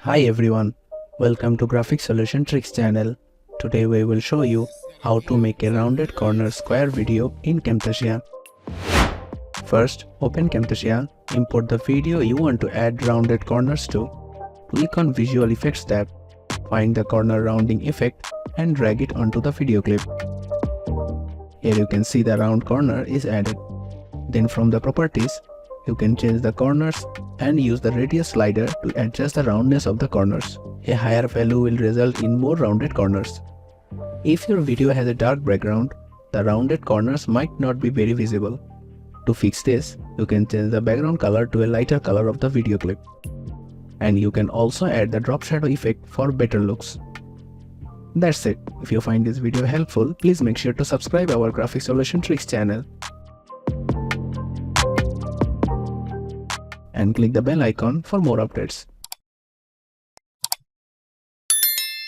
Hi everyone, welcome to Graphic Solution Tricks channel. Today we will show you how to make a rounded corner square video in Camtasia. First, open Camtasia, import the video you want to add rounded corners to. Click on Visual Effects tab, find the corner rounding effect and drag it onto the video clip. Here you can see the round corner is added. Then from the properties, you can change the corners and use the radius slider to adjust the roundness of the corners. A higher value will result in more rounded corners. If your video has a dark background, the rounded corners might not be very visible. To fix this, you can change the background color to a lighter color of the video clip. And you can also add the drop shadow effect for better looks. That's it. If you find this video helpful, please make sure to subscribe our Graphic Solution Tricks channel. And click the bell icon for more updates.